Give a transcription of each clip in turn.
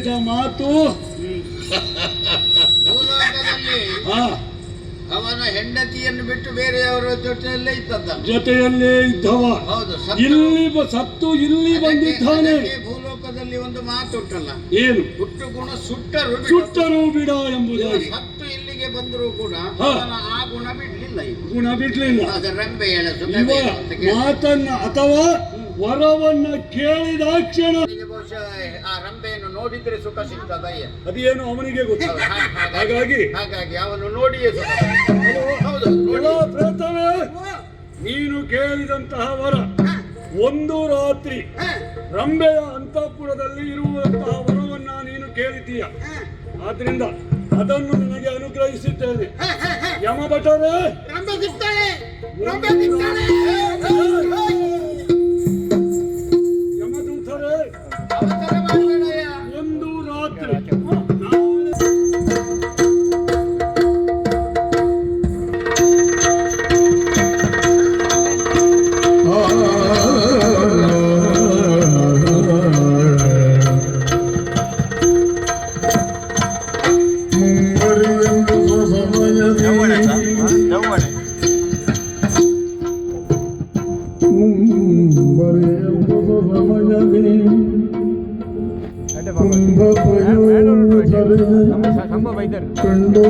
ಹೇಳಿದ ಮಾತು ಭೂಲೋಕದಲ್ಲಿ ಅವನ ಹೆಂಡತಿಯನ್ನು ಬಿಟ್ಟು ಬೇರೆಯವರ ಜೊತೆಯಲ್ಲೇ ಜೊತೆಯಲ್ಲೇ ಇದ್ದವ. ಹೌದು, ಇಲ್ಲಿ ಸತ್ತು ಇಲ್ಲಿ ಬಂದಿದ್ದಾನೆ. ಭೂಲೋಕದಲ್ಲಿ ಒಂದು ಮಾತು ಉಂಟಲ್ಲ, ಏನು? ಹುಟ್ಟು ಗುಣ ಸುಟ್ಟರು ಬಿಡ ಎಂಬುದಾಗಿ. ಸತ್ತು ಇಲ್ಲಿಗೆ ಬಂದರೂ ಕೂಡ ಆ ಗುಣ ಬಿಡ್ಲಿಲ್ಲ. ರಂಬೆ ಮಾತನ್ನ ಅಥವಾ ವರವನ್ನ ಕೇಳಿದ ಕ್ಷಣ ಬಹುಶಃ ಆ ರಂಬೆಯನ್ನು ನೋಡಿದ್ರೆ ಸುಖ ಸಿಗ್ತದ, ಅದೇನು ಅವನಿಗೆ ಗೊತ್ತು. ಹಾಗಾಗಿ ಅವನು ನೋಡಿಯೇ ಸುಖ. ಪ್ರಥಮೆ ನೀನು ಕೇಳಿದಂತಹ ವರ ಒಂದು ರಾತ್ರಿ ರಂಬೆಯ ಅಂತಃಪುರದಲ್ಲಿ ಇರುವಂತಹ ವರವನ್ನ ನೀನು ಕೇಳಿದ್ದೀಯ. ಆದ್ರಿಂದ ಅದನ್ನು ನಿನಗೆ ಅನುಗ್ರಹಿಸಿದ್ದೇನೆ. ಯಮಭಟರೇ, ಯಮದೂತರೇ, ಒಂದು ರಾತ್ರಿ ಕಂಡು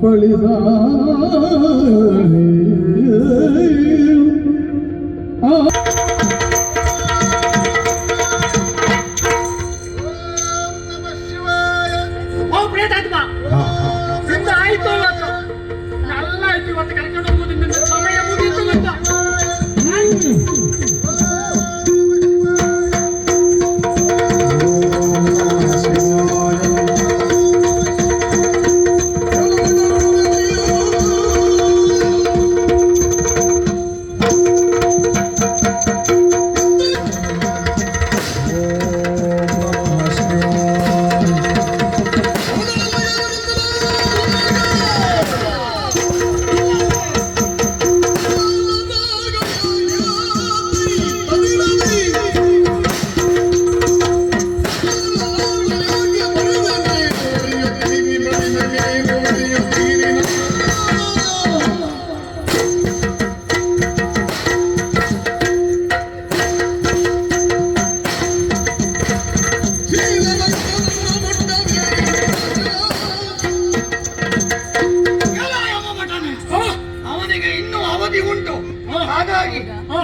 ಪಳಿದ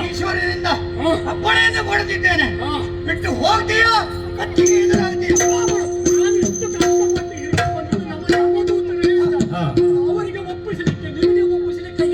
ಈಶ್ವರನಿಂದ ಅಪ್ಪಣೆಯನ್ನು ಪಡೆದಿದ್ದೇನೆ. ಬಿಟ್ಟು ಹೋಗ್ತೀಯೋ ಕತ್ತಿಗೆ ಎದುರಾಗ್ತೀಯ. ಅವರಿಗೆ ಒಪ್ಪಿಸಲಿಕ್ಕೆ ನಿಮಗೆ ಒಪ್ಪಿಸಲಿಕ್ಕೆ